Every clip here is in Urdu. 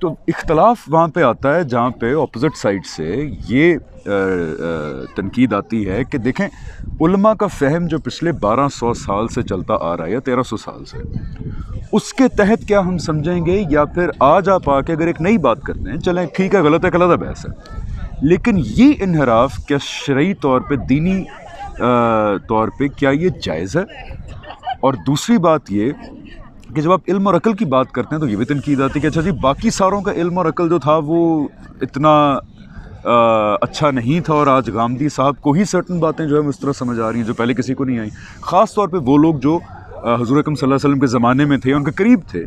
تو اختلاف وہاں پہ آتا ہے جہاں پہ اپوزٹ سائڈ سے یہ تنقید آتی ہے کہ دیکھیں علماء کا فہم جو پچھلے 1200 سال سے چلتا آ رہا ہے یا 1300 سال سے، اس کے تحت کیا ہم سمجھیں گے، یا پھر آج آپ آ کے اگر ایک نئی بات کرتے ہیں، چلیں ٹھیک ہے غلط ہے غلط بحث ہے، لیکن یہ انحراف کیا شرعی طور پہ دینی طور پہ کیا یہ جائز ہے؟ اور دوسری بات یہ کہ جب آپ علم اور عقل کی بات کرتے ہیں تو یہ بھی تنقید آتی ہے کہ اچھا جی باقی ساروں کا علم اور عقل جو تھا وہ اتنا اچھا نہیں تھا، اور آج غامدی صاحب کو ہی سرٹن باتیں جو ہے اس طرح سمجھ آ رہی ہیں جو پہلے کسی کو نہیں آئیں، خاص طور پہ وہ لوگ جو حضور اکرم صلی اللہ علیہ وسلم کے زمانے میں تھے، ان کے قریب تھے،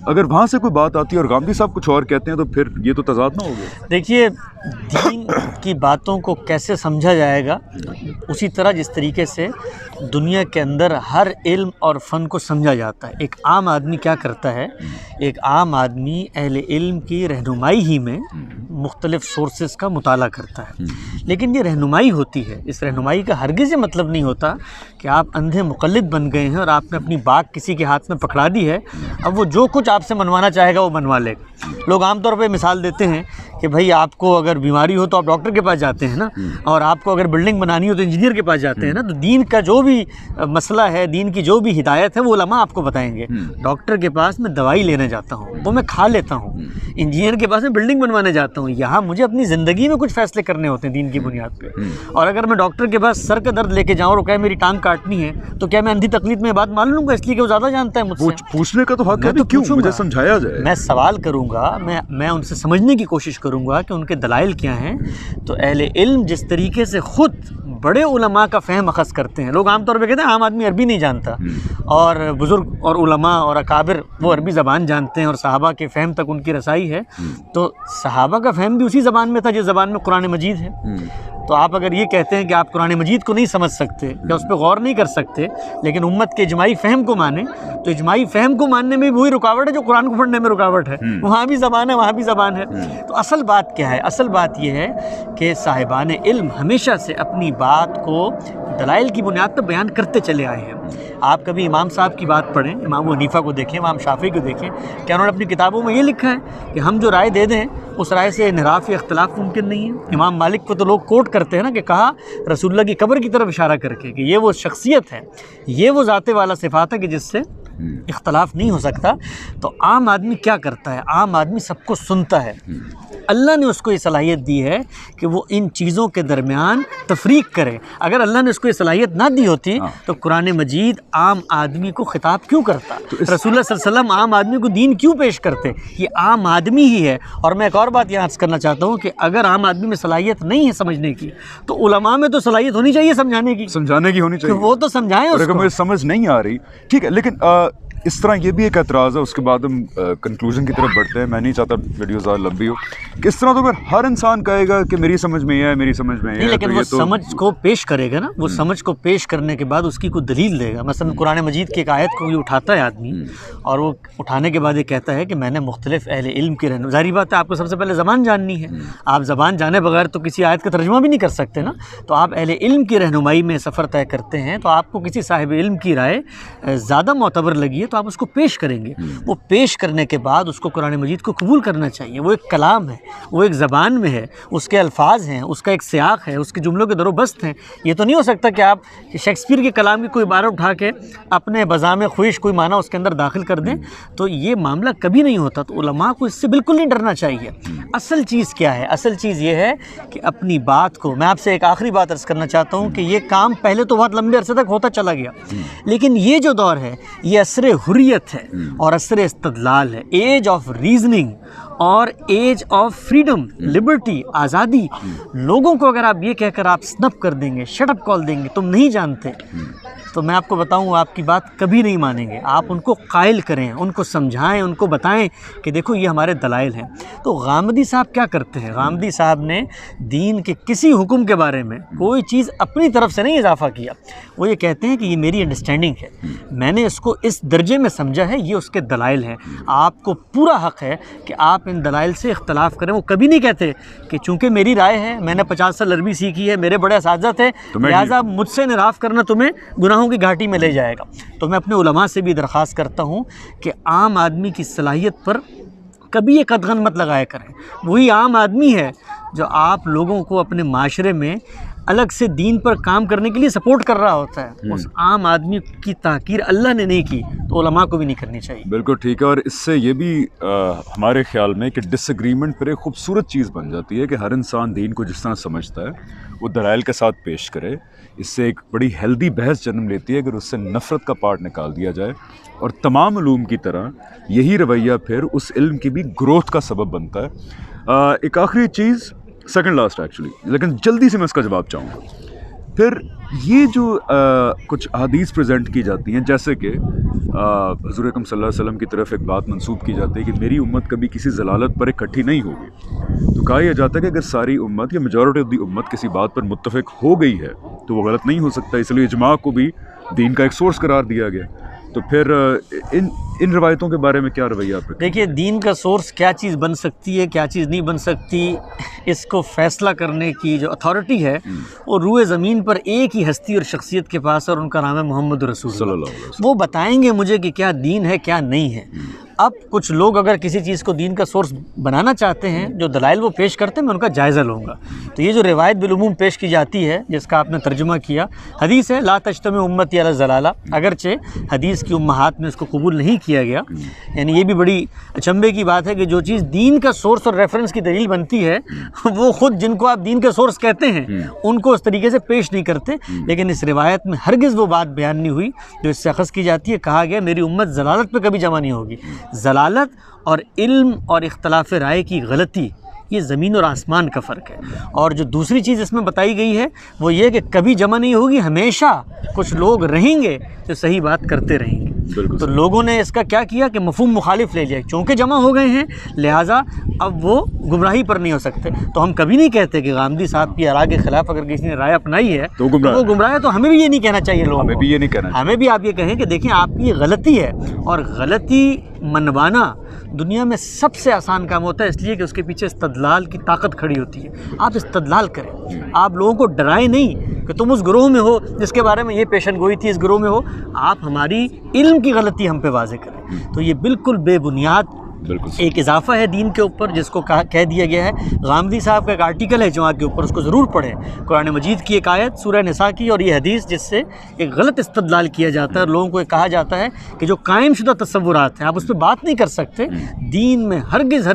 اگر وہاں سے کوئی بات آتی ہے اور غامدی صاحب کچھ اور کہتے ہیں تو پھر یہ تو تضاد نہ ہوگا؟ دیکھیے دین کی باتوں کو کیسے سمجھا جائے گا، اسی طرح جس طریقے سے دنیا کے اندر ہر علم اور فن کو سمجھا جاتا ہے۔ ایک عام آدمی کیا کرتا ہے، ایک عام آدمی اہل علم کی رہنمائی ہی میں مختلف سورسز کا مطالعہ کرتا ہے، لیکن یہ رہنمائی ہوتی ہے، اس رہنمائی کا ہرگز یہ مطلب نہیں ہوتا کہ آپ اندھے مقلد بن گئے ہیں اور آپ نے اپنی باگ کسی کے ہاتھ میں پکڑا دی ہے، اب وہ جو کچھ آپ سے منوانا چاہے گا وہ منوا لے گا۔ لوگ عام طور پہ مثال دیتے ہیں کہ بھائی آپ کو اگر بیماری ہو تو آپ ڈاکٹر کے پاس جاتے ہیں نا، اور آپ کو اگر بلڈنگ بنانی ہو تو انجینئر کے پاس جاتے ہیں نا۔ تو دین کا جو بھی مسئلہ ہے، دین کی جو بھی ہدایت ہے، وہ علماء آپ کو بتائیں گے۔ ڈاکٹر کے پاس میں دوائی لینے جاتا ہوں، وہ میں کھا لیتا ہوں، انجینئر کے پاس میں بلڈنگ بنوانے جاتا ہوں، یہاں مجھے اپنی زندگی میں کچھ فیصلے کرنے ہوتے ہیں دین کی بنیاد پہ۔ اور اگر میں ڈاکٹر کے پاس سر کا درد لے کے جاؤں اور کہے میری ٹانگ کاٹنی ہے، تو کیا میں اندھی تقلید میں بات مان لوں گا اس لیے کہ وہ زیادہ جانتا ہے مجھ سے؟ پوچھنے کا تو حق ہے، کیوں مجھے سمجھایا جائے، میں سوال کروں گا، میں ان سے سمجھنے کی کوشش کروں گا کہ ان کے دلائل کیا ہیں۔ تو اہل علم جس طریقے سے خود بڑے علماء کا فہم اخذ کرتے ہیں، لوگ عام طور پہ کہتے ہیں عام آدمی عربی نہیں جانتا، اور بزرگ اور علماء اور اکابر وہ عربی زبان جانتے ہیں اور صحابہ کے فہم تک ان کی رسائی ہے۔ تو صحابہ کا فہم بھی اسی زبان میں تھا جس زبان میں قرآن مجید ہے۔ تو آپ اگر یہ کہتے ہیں کہ آپ قرآن مجید کو نہیں سمجھ سکتے یا اس پہ غور نہیں کر سکتے، لیکن امت کے اجماعی فہم کو مانیں، تو اجماعی فہم کو ماننے میں وہی رکاوٹ ہے جو قرآن کو پڑھنے میں رکاوٹ ہے، وہاں بھی زبان ہے وہاں بھی زبان ہے۔ تو اصل بات کیا ہے؟ اصل بات یہ ہے کہ صاحبان علم ہمیشہ سے اپنی بات کو دلائل کی بنیاد پر بیان کرتے چلے آئے ہیں۔ آپ کبھی امام صاحب کی بات پڑھیں، امام ابو حنیفہ کو دیکھیں، امام شافعی کو دیکھیں، کہ انہوں نے اپنی کتابوں میں یہ لکھا ہے کہ ہم جو رائے دے دیں اس رائے سے انحراف یا اختلاف ممکن نہیں ہے۔ امام مالک کو تو لوگ کوٹ کرتے ہیں نا کہ کہا رسول اللہ کی قبر کی طرف اشارہ کر کے کہ یہ وہ شخصیت ہے، یہ وہ ذات والا صفات ہے کہ جس سے اختلاف نہیں ہو سکتا۔ تو عام آدمی کیا کرتا ہے؟ عام آدمی سب کو سنتا ہے۔ اللہ نے اس کو یہ صلاحیت دی ہے کہ وہ ان چیزوں کے درمیان تفریق کرے۔ اگر اللہ نے اس کو یہ صلاحیت نہ دی ہوتی تو قرآن مجید عام آدمی کو خطاب کیوں کرتا؟ رسول اللہ صلی اللہ علیہ وسلم عام آدمی کو دین کیوں پیش کرتے؟ یہ عام آدمی ہی ہے۔ اور میں ایک اور بات یہاں عرض کرنا چاہتا ہوں کہ اگر عام آدمی میں صلاحیت نہیں ہے سمجھنے کی، تو علماء میں تو صلاحیت ہونی چاہیے سمجھانے کی ہونی چاہیے، وہ تو سمجھائیں اس کو۔ مجھے سمجھ نہیں آ رہی، ٹھیک ہے، لیکن اس طرح یہ بھی ایک اعتراض ہے، اس کے بعد ہم کنکلوژن کی طرف بڑھتے ہیں۔ میں نہیں چاہتا ویڈیو زیادہ لمبی ہو، کہ اس طرح تو اگر ہر انسان کہے گا کہ میری سمجھ میں یہ ہے، میری سمجھ میں یہ ہے، لیکن وہ سمجھ کو پیش کرے گا نا، وہ سمجھ کو پیش کرنے کے بعد اس کی کوئی دلیل دے گا۔ مثلا قرآن مجید کی ایک آیت کو یہ اٹھاتا ہے آدمی، اور وہ اٹھانے کے بعد یہ کہتا ہے کہ میں نے مختلف اہل علم کی رہنمائی، ظاہری بات ہے آپ کو سب سے پہلے زبان جاننی ہے، آپ زبان جانے بغیر تو کسی آیت کا ترجمہ بھی نہیں کر سکتے نا۔ تو آپ اہل علم کی رہنمائی میں سفر طے کرتے ہیں، تو آپ کو کسی صاحب علم کی رائے زیادہ معتبر لگی ہے تو آپ اس کو پیش کریں گے۔ وہ پیش کرنے کے بعد اس کو قرآن مجید کو قبول کرنا چاہیے۔ وہ ایک کلام ہے، وہ ایک زبان میں ہے، اس کے الفاظ ہیں، اس کا ایک سیاق ہے، اس کے جملوں کے در و بست ہیں۔ یہ تو نہیں ہو سکتا کہ آپ شیکسپیئر کے کلام کی کوئی عبارت اٹھا کے اپنے بذام خواہش کوئی معنی اس کے اندر داخل کر دیں، تو یہ معاملہ کبھی نہیں ہوتا۔ تو علماء کو اس سے بالکل نہیں ڈرنا چاہیے۔ اصل چیز کیا ہے؟ اصل چیز یہ ہے کہ اپنی بات کو، میں آپ سے ایک آخری بات عرض کرنا چاہتا ہوں کہ یہ کام پہلے تو بہت لمبے عرصے تک ہوتا چلا گیا، لیکن یہ جو دور ہے یہ عصر حریت ہے اور عصر استدلال ہے، ایج آف ریزننگ اور ایج آف فریڈم، لبرٹی، آزادی۔ لوگوں کو اگر آپ یہ کہہ کر آپ سنپ کر دیں گے، شٹ اپ کال دیں گے، تم نہیں جانتے، تو میں آپ کو بتاؤں آپ کی بات کبھی نہیں مانیں گے۔ آپ ان کو قائل کریں، ان کو سمجھائیں، ان کو بتائیں کہ دیکھو یہ ہمارے دلائل ہیں۔ تو غامدی صاحب کیا کرتے ہیں؟ غامدی صاحب نے دین کے کسی حکم کے بارے میں کوئی چیز اپنی طرف سے نہیں اضافہ کیا۔ وہ یہ کہتے ہیں کہ یہ میری انڈرسٹینڈنگ ہے، میں نے اس کو اس درجے میں سمجھا ہے، یہ اس کے دلائل ہیں۔ آپ کو پورا حق ہے کہ آپ ان دلائل سے اختلاف کریں۔ وہ کبھی نہیں کہتے کہ چونکہ میری رائے ہے، میں نے 50 سال عربی سیکھی ہے، میرے بڑے اساتذہ تھے، لہٰذا مجھ سے انحراف کرنا تمہیں گناہوں کی گھاٹی میں لے جائے گا۔ تو میں اپنے علماء سے بھی درخواست کرتا ہوں کہ عام آدمی کی صلاحیت پر کبھی یہ قدغن مت لگایا کریں. وہی عام آدمی ہے جو آپ لوگوں کو اپنے معاشرے میں الگ سے دین پر کام کرنے کے لیے سپورٹ کر رہا ہوتا ہے. اس عام آدمی کی تحقیر اللہ نے نہیں کی تو علماء کو بھی نہیں کرنی چاہیے. بالکل ٹھیک ہے. اور اس سے یہ بھی ہمارے خیال میں کہ ڈس ایگریمنٹ پر ایک خوبصورت چیز بن جاتی ہے کہ ہر انسان دین کو جس طرح سمجھتا ہے وہ دلائل کے ساتھ پیش کرے. اس سے ایک بڑی ہیلدی بحث جنم لیتی ہے اگر اس سے نفرت کا پارٹ نکال دیا جائے. اور تمام علوم کی طرح یہی رویہ پھر اس علم کی بھی گروتھ کا سبب بنتا ہے. ایک آخری چیز، سیکنڈ لاسٹ ایکچولی، لیکن جلدی سے میں اس کا جواب چاہوں گا. پھر یہ جو کچھ احادیث پریزنٹ کی جاتی ہیں، جیسے کہ حضور اکرم صلی اللہ علیہ وسلم کی طرف ایک بات منسوب کی جاتی ہے کہ میری امت کبھی کسی ضلالت پر اکٹھی نہیں ہوگی. تو کہا یہ جاتا ہے کہ اگر ساری امت یا میجورٹی آف دی امت کسی بات پر متفق ہو گئی ہے تو وہ غلط نہیں ہو سکتا. اس لیے اجماع کو بھی دین کا ایک سورس قرار دیا گیا. تو پھر ان روایتوں کے بارے میں کیا رویہ آپ رکھیں؟ دیکھیے، دین کا سورس کیا چیز بن سکتی ہے، کیا چیز نہیں بن سکتی، اس کو فیصلہ کرنے کی جو اتھارٹی ہے وہ روئے زمین پر ایک ہی ہستی اور شخصیت کے پاس ہے، اور ان کا نام ہے محمد رسول صلی اللہ علیہ وسلم. وہ بتائیں گے مجھے کہ کیا دین ہے کیا نہیں ہے. اب کچھ لوگ اگر کسی چیز کو دین کا سورس بنانا چاہتے ہیں، جو دلائل وہ پیش کرتے ہیں میں ان کا جائزہ لوں گا. تو یہ جو روایت بالعموم پیش کی جاتی ہے جس کا آپ نے ترجمہ کیا، حدیث ہے لا تجتمع امتی علی الضلالہ، اگرچہ حدیث کی امہات میں اس کو قبول نہیں کیا گیا. یعنی یہ بھی بڑی اچنبھے کی بات ہے کہ جو چیز دین کا سورس اور ریفرنس کی دلیل بنتی ہے وہ خود جن کو آپ دین کا سورس کہتے ہیں ان کو اس طریقے سے پیش نہیں کرتے. لیکن اس روایت میں ہرگز وہ بات بیان نہیں ہوئی جو اس سے اخذ کی جاتی ہے. کہا گیا میری امت ضلالت پہ کبھی جمع نہیں ہوگی. ضلالت اور علم اور اختلاف رائے کی غلطی، یہ زمین اور آسمان کا فرق ہے. اور جو دوسری چیز اس میں بتائی گئی ہے وہ یہ کہ کبھی جمع نہیں ہوگی، ہمیشہ کچھ لوگ رہیں گے جو صحیح بات کرتے رہیں گے. تو لوگوں نے اس کا کیا کیا کہ مفہوم مخالف لے لیا. چونکہ جمع ہو گئے ہیں لہٰذا اب وہ گمراہی پر نہیں ہو سکتے. تو ہم کبھی نہیں کہتے کہ غامدی صاحب کی آراء کے خلاف اگر کسی نے رائے اپنائی ہے تو وہ گمراہ ہے. تو ہمیں بھی یہ نہیں کہنا چاہیے لوگوں کو. ہمیں بھی یہ نہیں کہنا چاہیے. ہمیں بھی آپ یہ کہیں کہ دیکھیں آپ کی یہ غلطی ہے. اور غلطی منوانا دنیا میں سب سے آسان کام ہوتا ہے، اس لیے کہ اس کے پیچھے استدلال کی طاقت کھڑی ہوتی ہے. آپ استدلال کریں، آپ لوگوں کو ڈرائیں نہیں کہ تم اس گروہ میں ہو جس کے بارے میں یہ پیشن گوئی تھی، اس گروہ میں ہو. آپ ہماری علم کی غلطی ہم پہ واضح کریں. تو یہ بالکل بے بنیاد ایک اضافہ ہے دین کے اوپر جس کو کہہ دیا گیا ہے. غامدی صاحب کا ایک آرٹیکل ہے جمعہ کے اوپر، اس کو ضرور پڑھیں. قرآن مجید کی ایک آیت سورہ نساء کی اور یہ حدیث جس سے ایک غلط استدلال کیا جاتا ہے اور لوگوں کو یہ کہا جاتا ہے کہ جو قائم شدہ تصورات ہیں آپ اس پہ بات نہیں کر سکتے. دین میں ہرگز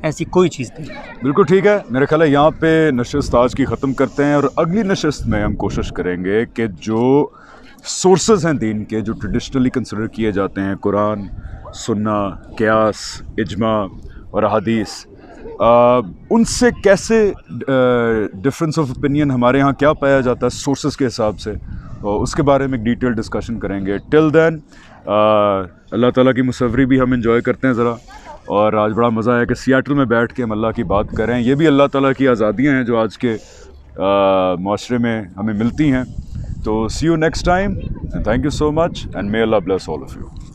ایسی کوئی چیز نہیں. بالکل ٹھیک ہے. میرا خیال ہے یہاں پہ نشست آج کی ختم کرتے ہیں، اور اگلی نشست میں ہم کوشش کریں گے کہ جو سورسز ہیں دین کے جو ٹریڈیشنلی کنسیڈر کیے جاتے ہیں، قرآن، سنہ، قیاس، اجماع اور احادیث، ان سے کیسے ڈفرینس آف اوپینین ہمارے ہاں کیا پایا جاتا ہے سورسز کے حساب سے، اس کے بارے میں ایک ڈیٹیل ڈسکشن کریں گے. ٹل دین اللہ تعالیٰ کی مصوری بھی ہم انجوائے کرتے ہیں ذرا. اور آج بڑا مزہ ہے کہ سیاٹل میں بیٹھ کے ہم اللہ کی بات کریں. یہ بھی اللہ تعالیٰ کی آزادیاں ہیں جو آج کے معاشرے میں ہمیں ملتی ہیں. تو see you next time, and thank you so much, and may Allah bless all of you.